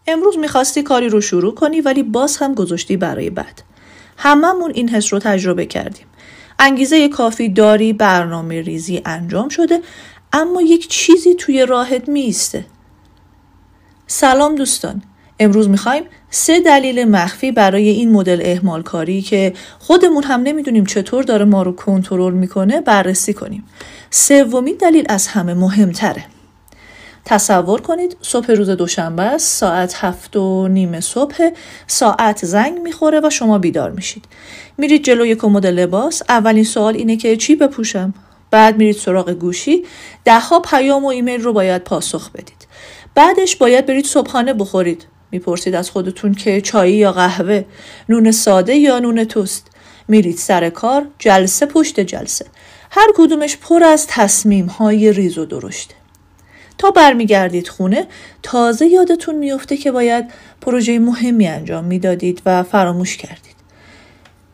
امروز میخواستی کاری رو شروع کنی ولی باز هم گذاشتی برای بعد. هممون این حس رو تجربه کردیم. انگیزه کافی داری، برنامه ریزی انجام شده، اما یک چیزی توی راهت میسته. سلام دوستان، امروز میخوایم 3 دلیل مخفی برای این مدل اهمال کاری که خودمون هم نمیدونیم چطور داره ما رو کنترل میکنه بررسی کنیم. 3مین دلیل از همه مهمتره. تصور کنید صبح روز دوشنبه است، ساعت 7:30 صبح، ساعت زنگ میخوره و شما بیدار میشید. میرید جلوی کمد لباس، اولین سوال اینه که چی بپوشم؟ بعد میرید سراغ گوشی، 10 پیام و ایمیل رو باید پاسخ بدید. بعدش باید برید صبحانه بخورید. میپرسید از خودتون که چای یا قهوه، نون ساده یا نون توست. میرید سر کار، جلسه پشت جلسه. هر کدومش پر از تصمیم‌های ریز و درشته. تا برمیگردید خونه، تازه یادتون میفته که باید پروژه مهمی انجام میدادید و فراموش کردید.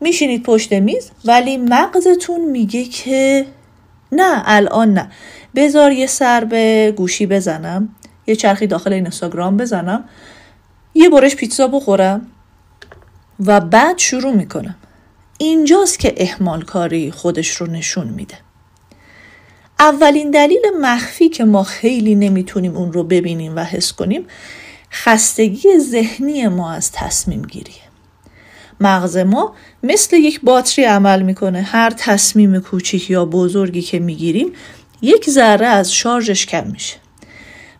میشینید پشت میز ولی مغزتون میگه که نه، الان نه. بذار یه سر به گوشی بزنم، یه چرخی داخل اینستاگرام بزنم، یه برش پیتزا بخورم و بعد شروع میکنم. اینجاست که اهمال کاری خودش رو نشون میده. اولین دلیل مخفی که ما خیلی نمیتونیم اون رو ببینیم و حس کنیم، خستگی ذهنی ما از تصمیم گیریه. مغز ما مثل یک باتری عمل میکنه. هر تصمیم کوچیک یا بزرگی که میگیریم، یک ذره از شارژش کم میشه.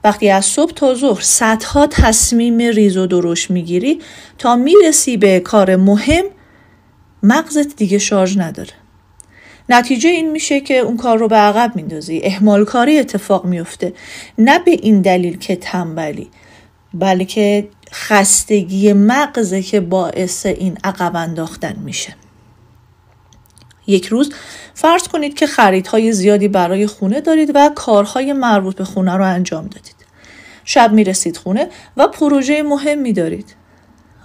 وقتی از صبح تا ظهر صدها تصمیم ریز و درشت میگیری تا میرسی به کار مهم، مغزت دیگه شارژ نداره. نتیجه این میشه که اون کار رو به عقب میندازی، اهمال کاری اتفاق میفته. نه به این دلیل که تنبلی، بلکه خستگی مغزه که باعث این عقب انداختن میشه. یک روز فرض کنید که خریدهای زیادی برای خونه دارید و کارهای مربوط به خونه رو انجام دادید. شب میرسید خونه و پروژه مهمی دارید.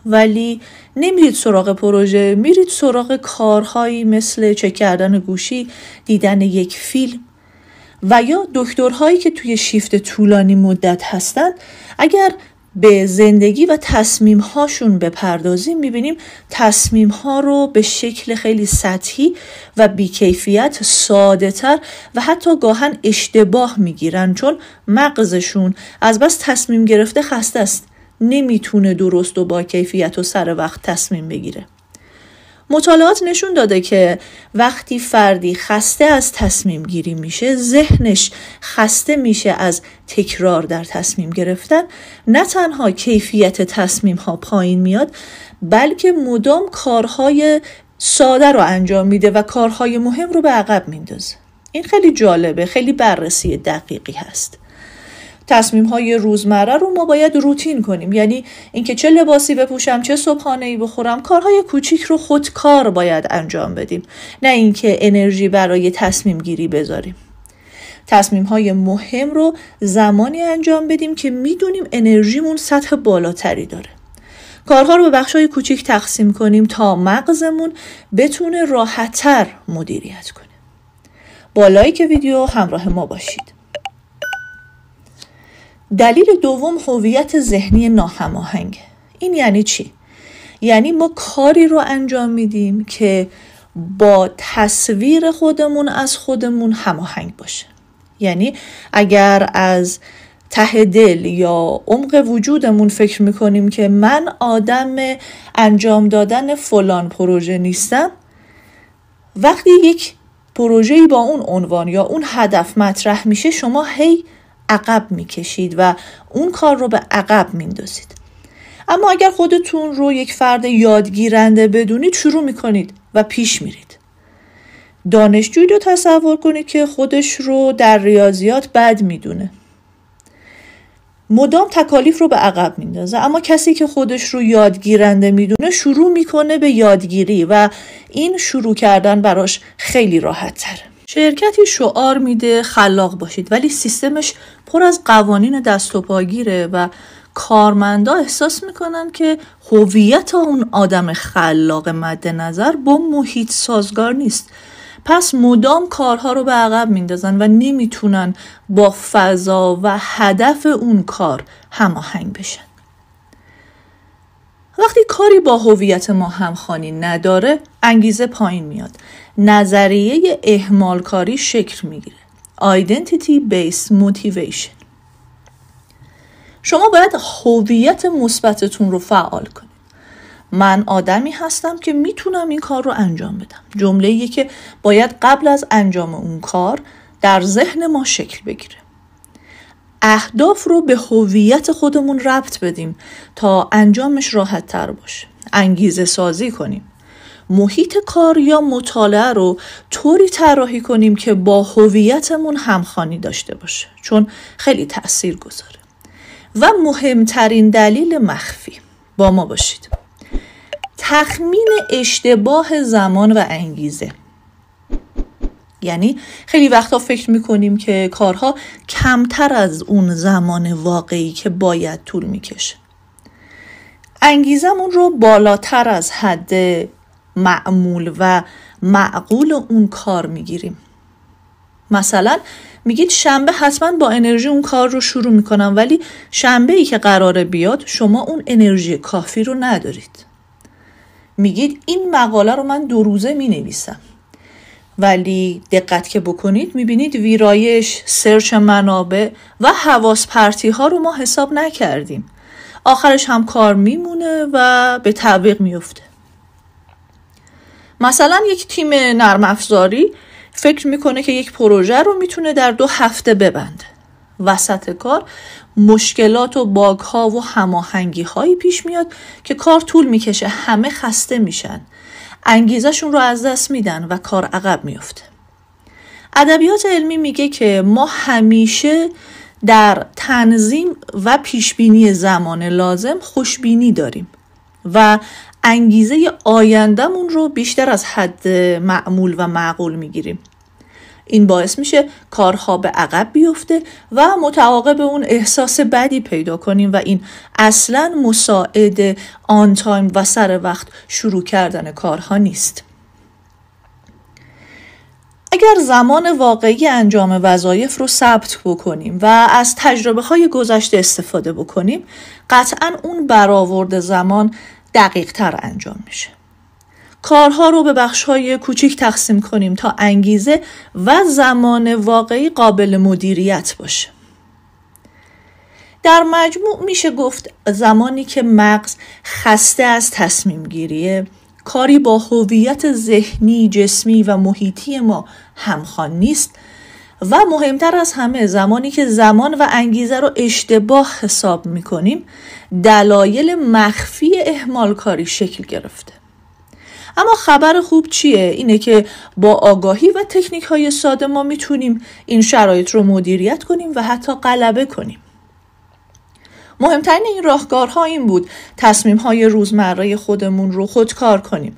ولی نمیرید سراغ پروژه، میرید سراغ کارهایی مثل چک کردن گوشی، دیدن یک فیلم و یا دکترهایی که توی شیفت طولانی مدت هستن. اگر به زندگی و تصمیم‌هاشون بپردازیم، می‌بینیم تصمیم‌ها رو به شکل خیلی سطحی و بی‌کیفیت، ساده‌تر و حتی گاهن اشتباه می‌گیرن، چون مغزشون از بس تصمیم گرفته خسته است، نمیتونه درست و با کیفیت و سر وقت تصمیم بگیره. مطالعات نشون داده که وقتی فردی خسته از تصمیم گیری میشه، ذهنش خسته میشه از تکرار در تصمیم گرفتن، نه تنها کیفیت تصمیم ها پایین میاد، بلکه مدام کارهای ساده رو انجام میده و کارهای مهم رو به عقب میندازه. این خیلی جالبه، خیلی بررسی دقیقی هست. تصمیم‌های روزمره رو ما باید روتین کنیم، یعنی اینکه چه لباسی بپوشم، چه صبحانه‌ای بخورم، کارهای کوچیک رو خودکار باید انجام بدیم، نه اینکه انرژی برای تصمیم گیری بذاریم. تصمیم‌های مهم رو زمانی انجام بدیم که میدونیم انرژیمون سطح بالاتری داره. کارها رو به بخش‌های کوچیک تقسیم کنیم تا مغزمون بتونه راحت‌تر مدیریت کنه. با لایک ویدیو همراه ما باشید. دلیل دوم، هویت ذهنی ناهماهنگ. این یعنی چی؟ یعنی ما کاری رو انجام میدیم که با تصویر خودمون از خودمون هماهنگ باشه. یعنی اگر از ته دل یا عمق وجودمون فکر میکنیم که من آدم انجام دادن فلان پروژه نیستم، وقتی یک پروژه‌ای با اون عنوان یا اون هدف مطرح میشه، شما هی عقب میکشید و اون کار رو به عقب میندازید. اما اگر خودتون رو یک فرد یادگیرنده بدونید، شروع میکنید و پیش میرید. دانشجویی رو تصور کنید که خودش رو در ریاضیات بد میدونه، مدام تکالیف رو به عقب میندازه. اما کسی که خودش رو یادگیرنده میدونه شروع میکنه به یادگیری و این شروع کردن براش خیلی راحت تره. شرکتی شعار میده خلاق باشید، ولی سیستمش پر از قوانین دست و پاگیره و کارمندا احساس میکنن که هویت اون آدم خلاق مد نظر با محیط سازگار نیست. پس مدام کارها رو به عقب میندازن و نمیتونن با فضا و هدف اون کار هماهنگ بشن. کاری با هویت ما همخوانی نداره، انگیزه پایین میاد. نظریه اهمال کاری شکل میگیره. Identity Based Motivation. شما باید هویت مثبتتون رو فعال کنید. من آدمی هستم که میتونم این کار رو انجام بدم. جمله‌ایه که باید قبل از انجام اون کار در ذهن ما شکل بگیره. اهداف رو به هویت خودمون ربط بدیم تا انجامش راحت تر باشه. انگیزه سازی کنیم. محیط کار یا مطالعه رو طوری طراحی کنیم که با هویتمون همخوانی داشته باشه، چون خیلی تأثیر گذاره. و مهمترین دلیل مخفی، با ما باشید. تخمین اشتباه زمان و انگیزه. یعنی خیلی وقتا فکر میکنیم که کارها کمتر از اون زمان واقعی که باید طول میکشه. انگیزمون رو بالاتر از حد معمول و معقول اون کار میگیریم. مثلا میگید شنبه حتما با انرژی اون کار رو شروع میکنم، ولی شنبه ای که قراره بیاد شما اون انرژی کافی رو ندارید. میگید این مقاله رو من 2 روزه مینویسم، ولی دقت که بکنید میبینید ویرایش، سرچ منابع و حواس پرتی ها رو ما حساب نکردیم. آخرش هم کار میمونه و به تعویق میفته. مثلا یک تیم نرم افزاری فکر میکنه که یک پروژه رو میتونه در 2 هفته ببنده. وسط کار مشکلات و باگ ها و هماهنگی هایی پیش میاد که کار طول میکشه، همه خسته میشن، انگیزشون رو از دست میدن و کار عقب میفته. ادبیات علمی میگه که ما همیشه در تنظیم و پیشبینی زمان لازم خوشبینی داریم و انگیزه آیندهمون رو بیشتر از حد معمول و معقول میگیریم. این باعث میشه کارها به عقب بیفته و متعاقب اون احساس بدی پیدا کنیم و این اصلاً مساعد آن تایم و سر وقت شروع کردن کارها نیست. اگر زمان واقعی انجام وظایف رو ثبت بکنیم و از تجربه‌های گذشته استفاده بکنیم، قطعاً اون برآورد زمان دقیق تر انجام میشه. کارها رو به بخش‌های کوچیک تقسیم کنیم تا انگیزه و زمان واقعی قابل مدیریت باشه. در مجموع میشه گفت زمانی که مغز خسته از تصمیم گیریه، کاری با هویت ذهنی، جسمی و محیطی ما همخوان نیست و مهمتر از همه زمانی که زمان و انگیزه رو اشتباه حساب میکنیم، دلایل مخفی اهمال کاری شکل گرفته. اما خبر خوب چیه؟ اینه که با آگاهی و تکنیک های ساده ما میتونیم این شرایط رو مدیریت کنیم و حتی غلبه کنیم. مهمترین این راهکارها این بود تصمیم های روزمره خودمون رو خودکار کنیم،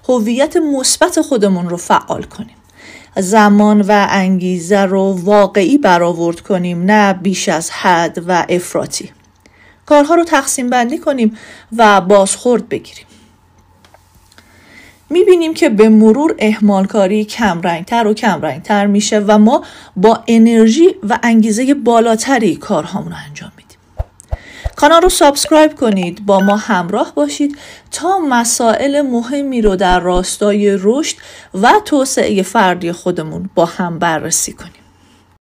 هویت مثبت خودمون رو فعال کنیم، زمان و انگیزه رو واقعی برآورد کنیم، نه بیش از حد و افراطی. کارها رو تقسیم بندی کنیم و بازخورد بگیریم. میبینیم که به مرور اهمالکاری کمرنگتر و کمرنگتر میشه و ما با انرژی و انگیزه بالاتری کارهامون رو انجام میدیم. کانال رو سابسکرایب کنید، با ما همراه باشید تا مسائل مهمی رو در راستای رشد و توسعه فردی خودمون با هم بررسی کنیم.